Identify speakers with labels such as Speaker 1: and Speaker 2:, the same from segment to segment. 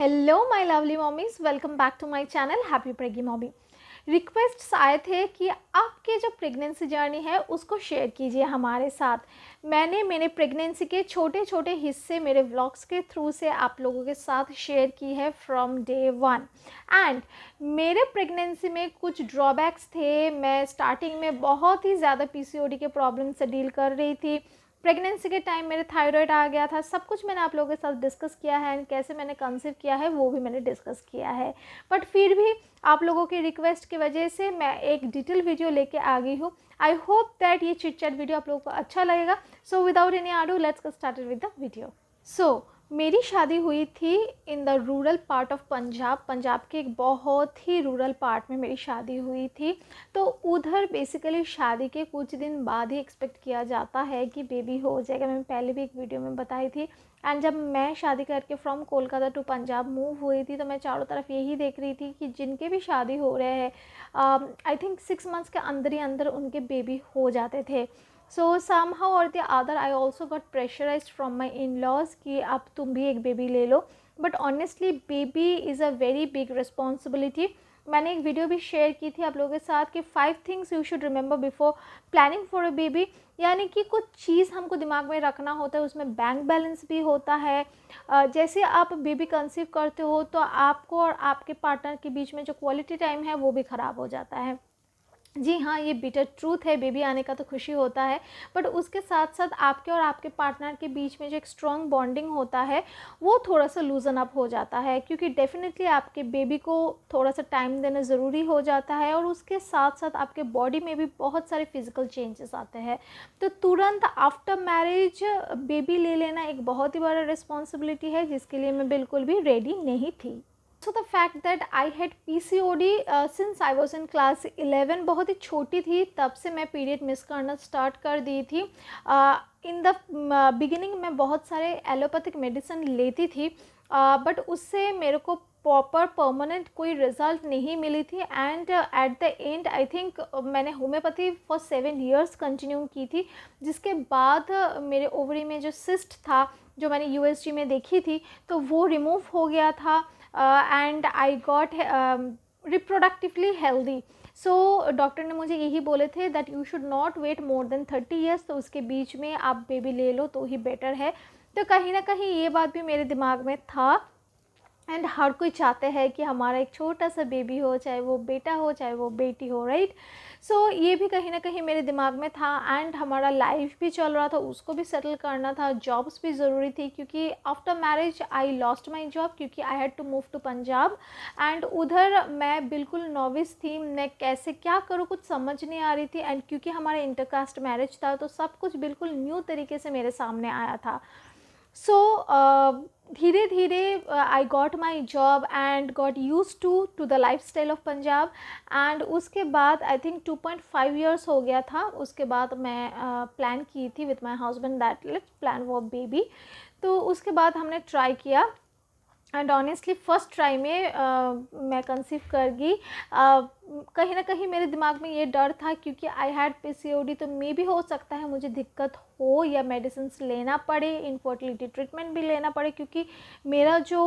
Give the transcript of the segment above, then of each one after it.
Speaker 1: Hello my lovely mommies, welcome back to my channel happy preggy mommy. Requests आए थे कि आपके जो प्रेगनेंसी जर्नी है उसको शेयर कीजिए हमारे साथ। मैंने मेरे प्रेगनेंसी के छोटे छोटे हिस्से मेरे व्लॉग्स के थ्रू से आप लोगों के साथ शेयर की है फ्रॉम डे वन। एंड मेरे प्रेगनेंसी में कुछ ड्रॉबैक्स थे। मैं स्टार्टिंग में बहुत ही ज़्यादा पीसीओडी के प्रॉब्लम से डील कर रही थी। प्रेगनेंसी के टाइम मेरे थायराइड आ गया था। सब कुछ मैंने आप लोगों के साथ डिस्कस किया है एंड कैसे मैंने कंसीव किया है वो भी मैंने डिस्कस किया है। बट फिर भी आप लोगों की रिक्वेस्ट की वजह से मैं एक डिटेल वीडियो लेके आ गई हूँ। आई होप दैट ये चिट चैट वीडियो आप लोगों को अच्छा लगेगा। So without any ado let's get started with the video. So मेरी शादी हुई थी in the rural part of Punjab. Punjab के एक बहुत ही रूरल पार्ट में मेरी शादी हुई थी। तो उधर बेसिकली शादी के कुछ दिन बाद ही एक्सपेक्ट किया जाता है कि बेबी हो जाएगा। मैं पहले भी एक वीडियो में बताई थी। एंड जब मैं शादी करके from Kolkata to Punjab move हुई थी तो मैं चारों तरफ यही देख रही थी कि जिनके भी शादी हो रहे हैं आई थिंक 6 मंथ्स के अंदर ही अंदर उनके बेबी हो जाते थे। सो somehow or the other I also got pressurized from my in-laws कि अब तुम भी एक बेबी ले लो। But honestly baby is a very big responsibility. मैंने एक वीडियो भी शेयर की थी आप लोगों के साथ कि 5 things you should remember before planning for a baby. यानी कि कुछ चीज़ हमको दिमाग में रखना होता है, उसमें बैंक बैलेंस भी होता है। जैसे आप बेबी कंसीव करते हो तो आपको और आपके पार्टनर के बीच में जो क्वालिटी टाइम है वो भी ख़राब हो जाता है। जी हाँ, ये बिटर ट्रूथ है। बेबी आने का तो खुशी होता है बट उसके साथ साथ आपके और आपके पार्टनर के बीच में जो एक स्ट्रॉन्ग बॉन्डिंग होता है वो थोड़ा सा लूजन अप हो जाता है, क्योंकि डेफिनेटली आपके बेबी को थोड़ा सा टाइम देना ज़रूरी हो जाता है और उसके साथ साथ आपके बॉडी में भी बहुत सारे फिजिकल चेंजेस आते हैं। तो तुरंत आफ्टर मैरिज बेबी ले लेना एक बहुत ही बड़ा रिस्पॉन्सिबिलिटी है जिसके लिए मैं बिल्कुल भी रेडी नहीं थी। So the fact that I had PCOD since I was in class 11, बहुत ही छोटी थी तब से मैं पीरियड मिस करना स्टार्ट कर दी थी। इन द बिगिनिंग मैं बहुत सारे एलोपैथिक मेडिसिन लेती थी बट उससे मेरे को प्रॉपर परमानेंट कोई रिज़ल्ट नहीं मिली थी। And at the and I think मैंने होम्योपैथी फॉर 7 years कंटिन्यू की थी, जिसके बाद मेरे ओवरी में जो सिस्ट था जो मैंने USG में देखी थी तो वो रिमूव हो गया था and I got reproductively healthy. So doctor ने मुझे यही बोले थे that you should not wait more than 30 years, तो उसके बीच में आप बेबी ले लो तो ही बेटर है। तो कहीं ना कहीं ये बात भी मेरे दिमाग में था। एंड हर कोई चाहते हैं कि हमारा एक छोटा सा बेबी हो, चाहे वो बेटा हो चाहे वो बेटी हो, राइट। सो ये भी कहीं ना कहीं मेरे दिमाग में था। एंड हमारा लाइफ भी चल रहा था, उसको भी सेटल करना था, जॉब्स भी ज़रूरी थी क्योंकि after marriage I lost my job क्योंकि I had to move to Punjab. And उधर मैं बिल्कुल नॉविस थी, मैं कैसे क्या करूँ कुछ समझ नहीं आ रही थी। एंड क्योंकि हमारा इंटरकास्ट मैरिज था तो सब कुछ बिल्कुल न्यू तरीके से मेरे सामने आया था। सो धीरे धीरे I got my job and got used to the lifestyle of Punjab. And उसके बाद आई थिंक 2.5 years हो गया था। उसके बाद मैं प्लान की थी with my husband that let's plan for baby. तो उसके बाद हमने ट्राई किया एंड ऑनेस्टली फर्स्ट ट्राई में मैं कंसीव कर गई। कहीं ना कहीं मेरे दिमाग में ये डर था क्योंकि आई हैड PCOD, तो मे भी हो सकता है मुझे दिक्कत हो या मेडिसिन लेना पड़े, इनफर्टिलिटी ट्रीटमेंट भी लेना पड़े क्योंकि मेरा जो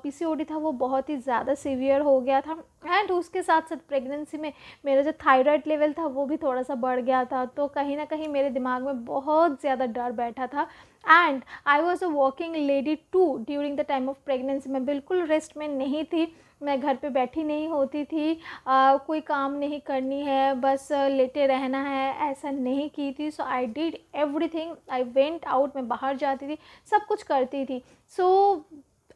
Speaker 1: PCOD था वो बहुत ही ज़्यादा सीवियर हो गया था। एंड उसके साथ साथ प्रेगनेंसी में मेरा जो थायराइड लेवल था वो भी थोड़ा सा बढ़ गया था। तो कहीं ना कहीं मेरे दिमाग में बहुत ज़्यादा डर बैठा था। And I was a working lady too during the time of pregnancy. मैं बिल्कुल रेस्ट में नहीं थी, मैं घर पे बैठी नहीं होती थी। कोई काम नहीं करनी है, बस लेटे रहना है, ऐसा नहीं की थी। So I did everything, I went out, मैं बाहर जाती थी, सब कुछ करती थी। सो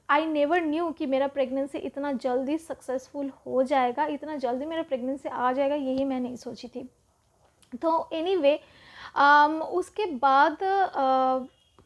Speaker 1: आई नेवर न्यू कि मेरा प्रेगनेंसी इतना जल्दी सक्सेसफुल हो जाएगा, इतना जल्दी मेरा प्रेगनेंसी आ जाएगा, यही मैं नहीं सोची थी। तो एनीवे उसके बाद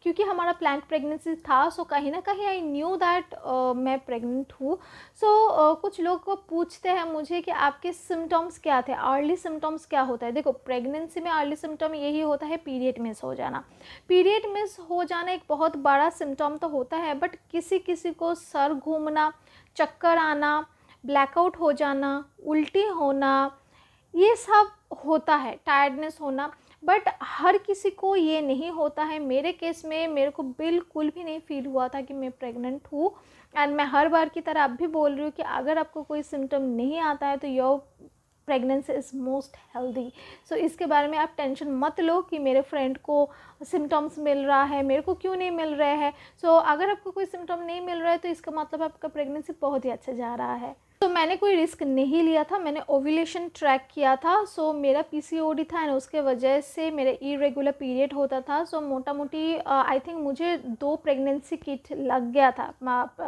Speaker 1: क्योंकि हमारा प्लान प्रेगनेंसी था सो कहीं ना कहीं आई न्यू दैट मैं प्रेग्नेंट हूँ। सो कुछ लोग को पूछते हैं मुझे कि आपके सिम्टम्स क्या थे, अर्ली सिम्टम्स क्या होता है। देखो प्रेगनेंसी में अर्ली सिम्टम यही होता है पीरियड मिस हो जाना। पीरियड मिस हो जाना एक बहुत बड़ा सिम्टम तो होता है बट किसी किसी को सर घूमना, चक्कर आना, ब्लैकआउट हो जाना, उल्टी होना, ये सब होता है, टायर्डनेस होना। बट हर किसी को ये नहीं होता है। मेरे केस में मेरे को बिल्कुल भी नहीं फील हुआ था कि मैं प्रेग्नेंट हूँ। एंड मैं हर बार की तरह अब भी बोल रही हूँ कि अगर आपको कोई सिम्टम नहीं आता है तो your pregnancy is most healthy. So इसके बारे में आप टेंशन मत लो कि मेरे फ्रेंड को सिम्टम्स मिल रहा है, मेरे को क्यों नहीं मिल रहे हैं। सो अगर आपको कोई सिम्टम नहीं मिल रहा है तो इसका मतलब आपका प्रेगनेंसी बहुत ही अच्छा जा रहा है। तो मैंने कोई रिस्क नहीं लिया था, मैंने ओव्यूलेशन ट्रैक किया था। सो मेरा पीसीओडी था एंड उसके वजह से मेरा इरेगुलर पीरियड होता था। सो मोटा मोटी आई थिंक मुझे 2 प्रेगनेंसी किट लग गया था,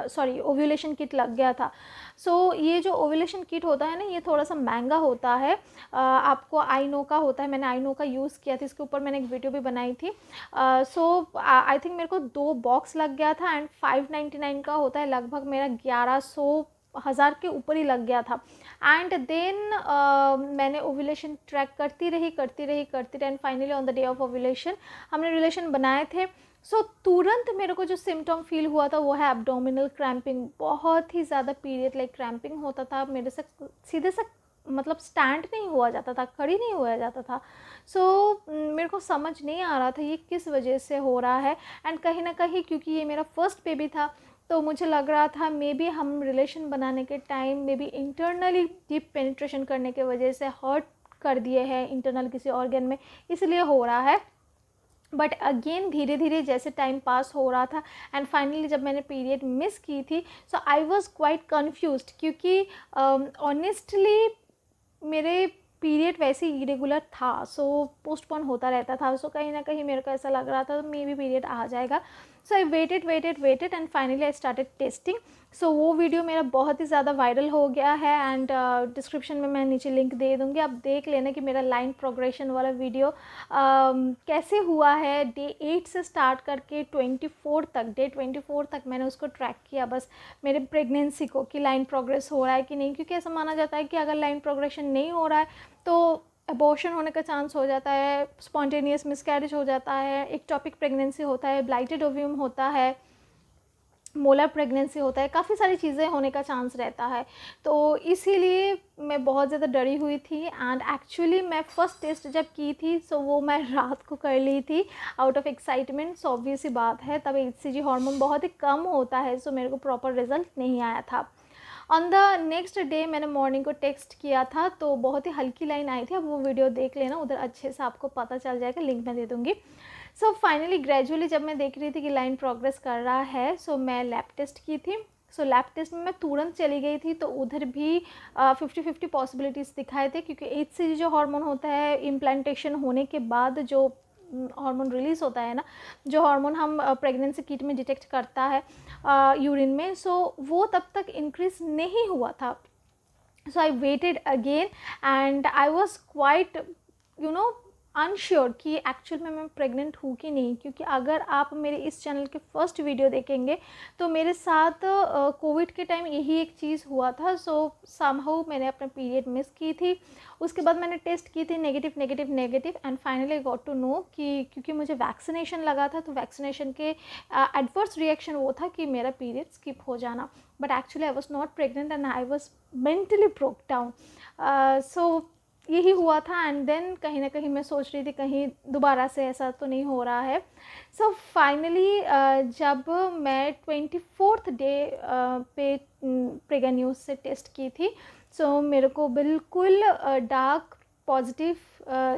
Speaker 1: सॉरी ओव्यूलेशन किट लग गया था। सो ये जो ओव्यूलेशन किट होता है ना, ये थोड़ा सा महंगा होता है। आपको आईनो का होता है, मैंने आईनो का यूज़ किया था, इसके ऊपर मैंने एक वीडियो भी बनाई थी। सो आई थिंक मेरे को 2 बॉक्स लग गया था एंड 599 का होता है, लगभग मेरा 1100 हज़ार के ऊपर ही लग गया था। एंड देन मैंने ओव्यूलेशन ट्रैक करती रही and finally on the day of ovulation हमने रिलेशन बनाए थे। सो तुरंत मेरे को जो सिम्टम फील हुआ था वो है एब्डोमिनल क्रैम्पिंग। बहुत ही ज़्यादा पीरियड लाइक क्रैम्पिंग होता था मेरे से, सीधे से मतलब स्टैंड नहीं हुआ जाता था, खड़ी नहीं हुआ जाता था। सो मेरे को समझ नहीं आ रहा था ये किस वजह से हो रहा है। एंड कहीं ना कहीं क्योंकि ये मेरा फर्स्ट बेबी था तो मुझे लग रहा था मे बी हम रिलेशन बनाने के time may be internally deep penetration करने के वजह से हर्ट कर दिए हैं इंटरनल किसी ऑर्गन में, इसलिए हो रहा है। बट अगेन धीरे धीरे जैसे टाइम पास हो रहा था एंड फाइनली जब मैंने पीरियड मिस की थी so I was quite confused, क्योंकि ऑनेस्टली मेरे पीरियड वैसे इरेगुलर था। सो पोस्टपोन होता रहता था। सो कहीं ना कहीं मेरे को ऐसा लग रहा था मे बी पीरियड आ जाएगा। So I waited and finally I started testing. So वो वीडियो मेरा बहुत ही ज़्यादा वायरल हो गया है एंड डिस्क्रिप्शन में मैं नीचे लिंक दे दूँगी, आप देख लेना कि मेरा लाइन प्रोग्रेशन वाला वीडियो कैसे हुआ है। डे 8 से स्टार्ट करके 24 तक, डे 24 तक मैंने उसको ट्रैक किया बस मेरे प्रेगनेंसी को, कि लाइन प्रोग्रेस हो रहा है कि नहीं। क्योंकि ऐसा माना जाता है कि अगर लाइन प्रोग्रेशन नहीं हो रहा है तो अबॉर्शन होने का चांस हो जाता है, स्पॉन्टेनियस मिसकैरेज हो जाता है, एक्टोपिक प्रेगनेंसी होता है, ब्लाइटेड ओव्यूम होता है, मोलर प्रेगनेंसी होता है, काफ़ी सारी चीज़ें होने का चांस रहता है। तो इसीलिए मैं बहुत ज़्यादा डरी हुई थी एंड एक्चुअली मैं फ़र्स्ट टेस्ट जब की थी सो वो मैं रात को कर ली थी out of excitement. So obvious सी बात है तब एचसीजी हार्मोन बहुत ही कम होता है, सो मेरे को प्रॉपर रिजल्ट नहीं आया था। ऑन द नेक्स्ट डे मैंने मॉर्निंग को टेक्स्ट किया था तो बहुत ही हल्की लाइन आई थी, अब वो वीडियो देख लेना, उधर अच्छे से आपको पता चल जाएगा, लिंक मैं दे दूँगी। सो फाइनली ग्रेजुअली जब मैं देख रही थी कि लाइन प्रोग्रेस कर रहा है सो मैं लैब टेस्ट की थी। सो लैब टेस्ट में मैं तुरंत चली गई थी तो उधर भी 50-50 पॉसिबिलिटीज़ दिखाए थे, क्योंकि एचसीजी जो हार्मोन होता है इम्प्लांटेशन होने के बाद जो हार्मोन रिलीज़ होता है ना, जो हार्मोन हम प्रेगनेंसी किट में डिटेक्ट करता है यूरिन में, सो वो तब तक इंक्रीज़ नहीं हुआ था। So I waited again and I was quite unsure कि एक्चुअल में मैं प्रेग्नेंट हूँ कि नहीं। क्योंकि अगर आप मेरे इस चैनल के फर्स्ट वीडियो देखेंगे तो मेरे साथ कोविड के टाइम यही एक चीज़ हुआ था। सो समहाउ मैंने अपना पीरियड मिस की थी, उसके बाद मैंने टेस्ट की थी negative and finally got to know कि क्योंकि मुझे वैक्सीनेशन लगा था तो वैक्सीनेशन के एडवर्स रिएक्शन वो था कि मेरा पीरियड स्किप हो जाना। But actually I was not pregnant and I was mentally broke down. So यही हुआ था एंड देन कहीं ना कहीं मैं सोच रही थी कहीं दोबारा से ऐसा तो नहीं हो रहा है। सो फाइनली जब मैं 24th डे पे प्रेगा न्यूज़ से टेस्ट की थी सो मेरे को बिल्कुल डार्क पॉजिटिव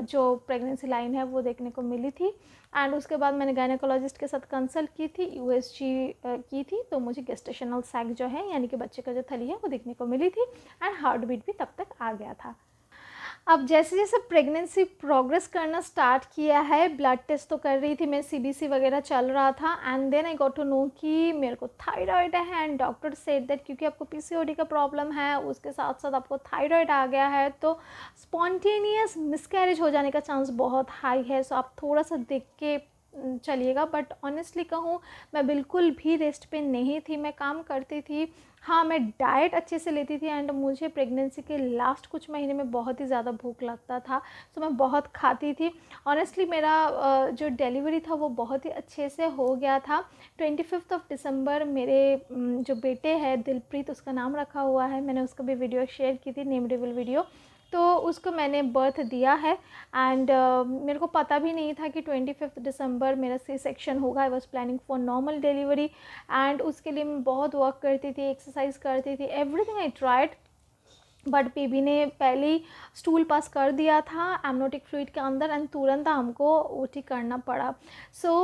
Speaker 1: जो प्रेगनेंसी लाइन है वो देखने को मिली थी। एंड उसके बाद मैंने गायनेकोलॉजिस्ट के साथ कंसल्ट की थी, यूएसजी की थी, तो मुझे गेस्टेशनल सैक जो है यानी कि बच्चे का जो थली है वो देखने को मिली थी एंड हार्ट बीट भी तब तक आ गया था। अब जैसे जैसे प्रेगनेंसी प्रोग्रेस करना स्टार्ट किया है, ब्लड टेस्ट तो कर रही थी मैं, सीबीसी वगैरह चल रहा था and then I got to know कि मेरे को थायराइड है एंड डॉक्टर सेड दैट क्योंकि आपको पीसीओडी का प्रॉब्लम है उसके साथ साथ आपको थायराइड आ गया है तो स्पॉन्टेनियस मिसकैरेज हो जाने का चांस बहुत हाई है। सो आप थोड़ा सा देख के चलिएगा। बट ऑनेस्टली कहूँ मैं बिल्कुल भी रेस्ट पे नहीं थी, मैं काम करती थी, हाँ मैं डाइट अच्छे से लेती थी एंड मुझे प्रेगनेंसी के लास्ट कुछ महीने में बहुत ही ज़्यादा भूख लगता था तो मैं बहुत खाती थी। ऑनेस्टली मेरा जो डिलीवरी था वो बहुत ही अच्छे से हो गया था। 25 दिसंबर मेरे जो बेटे है दिलप्रीत उसका नाम रखा हुआ है, मैंने उसका भी वीडियो शेयर की थी, नेम रिवील वीडियो। तो उसको मैंने बर्थ दिया है। एंड मेरे को पता भी नहीं था कि 25 दिसंबर मेरा सी सेक्शन होगा। I was planning for normal delivery and उसके लिए मैं बहुत वर्क करती थी, एक्सरसाइज करती थी, everything I tried, but baby ने पहले ही स्टूल पास कर दिया था एमनोटिक फ्लूइड के अंदर एंड तुरंत हमको ओटी करना पड़ा। सो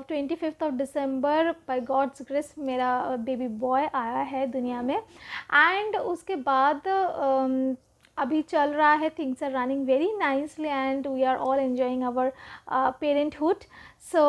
Speaker 1: 25 दिसंबर बाय गॉड्स ग्रेस मेरा बेबी बॉय आया है दुनिया में। एंड उसके बाद अभी चल रहा है, things are running very nicely and we are all enjoying our parenthood. So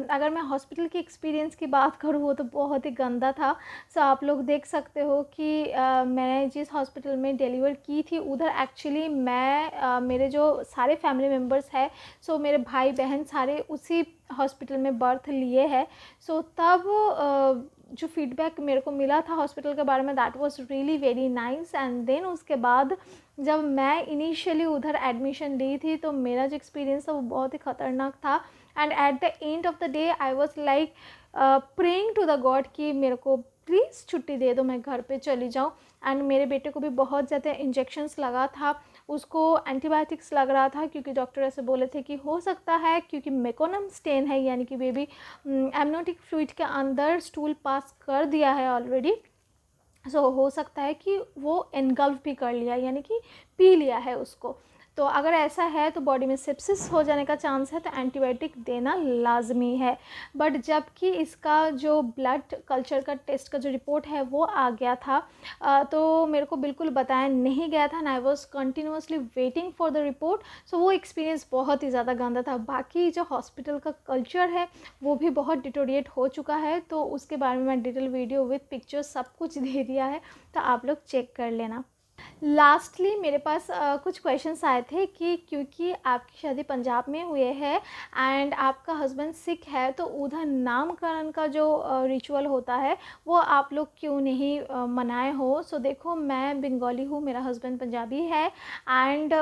Speaker 1: अगर मैं हॉस्पिटल की एक्सपीरियंस की बात करूँ वो तो बहुत ही गंदा था। सो आप लोग देख सकते हो कि मैंने जिस हॉस्पिटल में डिलीवर की थी उधर एक्चुअली मैं मेरे जो सारे फैमिली मेम्बर्स हैं, सो मेरे भाई बहन सारे उसी हॉस्पिटल में बर्थ लिए हैं। सो तब जो फीडबैक मेरे को मिला था हॉस्पिटल के बारे में, that was really very nice. And then उसके बाद जब मैं इनिशियली उधर एडमिशन ली थी तो मेरा जो एक्सपीरियंस था वो बहुत ही ख़तरनाक था। And at the end of the day I was like praying to the god कि मेरे को प्लीज़ छुट्टी दे दो, मैं घर पे चली जाऊँ। एंड मेरे बेटे को भी बहुत ज़्यादा इंजेक्शन्स लगा था, उसको एंटीबायोटिक्स लग रहा था क्योंकि डॉक्टर ऐसे बोले थे कि हो सकता है क्योंकि मेकोनम स्टेन है, यानी कि बेबी एमनोटिक फ्लूइड के अंदर स्टूल पास कर दिया है ऑलरेडी। सो हो सकता है कि वो एनगल्फ भी कर लिया, यानी कि पी लिया है उसको। तो अगर ऐसा है तो बॉडी में सेप्सिस हो जाने का चांस है, तो एंटीबायोटिक देना लाजमी है। बट जबकि इसका जो ब्लड कल्चर का टेस्ट का जो रिपोर्ट है वो आ गया था, तो मेरे को बिल्कुल बताया नहीं गया था, and I was continuously waiting for the report. So वो एक्सपीरियंस बहुत ही ज़्यादा गंदा था। बाकी जो हॉस्पिटल का कल्चर है वो भी बहुत डिटोरिएट हो चुका है, तो उसके बारे में मैं डिटेल वीडियो विथ पिक्चर्स सब कुछ दे दिया है, तो आप लोग चेक कर लेना। लास्टली मेरे पास कुछ क्वेश्चंस आए थे कि क्योंकि आपकी शादी पंजाब में हुए है एंड आपका हस्बैंड सिख है, तो उधर नामकरण का जो रिचुअल होता है वो आप लोग क्यों नहीं मनाए हो। सो देखो, मैं बंगाली हूँ, मेरा हस्बैंड पंजाबी है एंड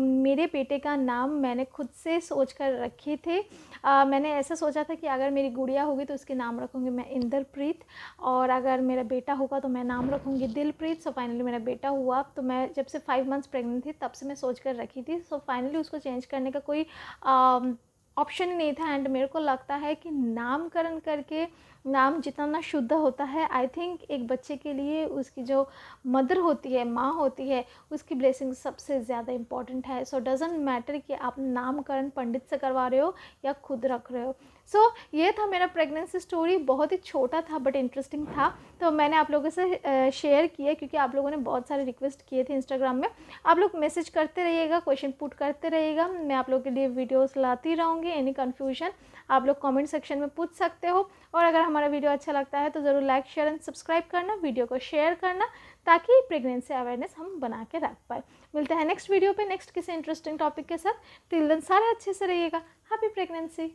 Speaker 1: मेरे बेटे का नाम मैंने खुद से सोच कर रखे थे। मैंने ऐसा सोचा था कि अगर मेरी गुड़िया होगी तो उसके नाम रखूँगी मैं इंद्रप्रीत, और अगर मेरा बेटा होगा तो मैं नाम रखूँगी दिलप्रीत। सो फाइनली मेरा बेटा हुआ। तो मैं जब से 5 मंथ्स प्रेग्नेंट थी तब से मैं सोच कर रखी थी। सो फाइनली उसको चेंज करने का कोई ऑप्शन ही नहीं था। एंड मेरे को लगता है कि नामकरण करके नाम जितना शुद्ध होता है, आई थिंक एक बच्चे के लिए उसकी जो मदर होती है, माँ होती है, उसकी ब्लेसिंग सबसे ज़्यादा इम्पॉर्टेंट है। सो डजेंट मैटर कि आप नामकरण पंडित से करवा रहे हो या खुद रख रहे हो। सो ये था मेरा प्रेगनेंसी स्टोरी, बहुत ही छोटा था बट इंटरेस्टिंग था, तो मैंने आप लोगों से शेयर किया क्योंकि आप लोगों ने बहुत सारे रिक्वेस्ट किए थे इंस्टाग्राम में। आप लोग मैसेज करते रहिएगा, क्वेश्चन पुट करते रहिएगा, मैं आप लोगों के लिए वीडियोस लाती रहूँगी। एनी कन्फ्यूजन आप लोग कमेंट सेक्शन में पूछ सकते हो, और अगर हमारा वीडियो अच्छा लगता है तो ज़रूर लाइक शेयर एंड सब्सक्राइब करना, वीडियो को शेयर करना, ताकि प्रेगनेंसी अवेयरनेस हम बना के रख पाए। मिलते हैं नेक्स्ट वीडियो पे नेक्स्ट किसी इंटरेस्टिंग टॉपिक के साथ। टिल देन सारे अच्छे से रहिएगा। Happy pregnancy.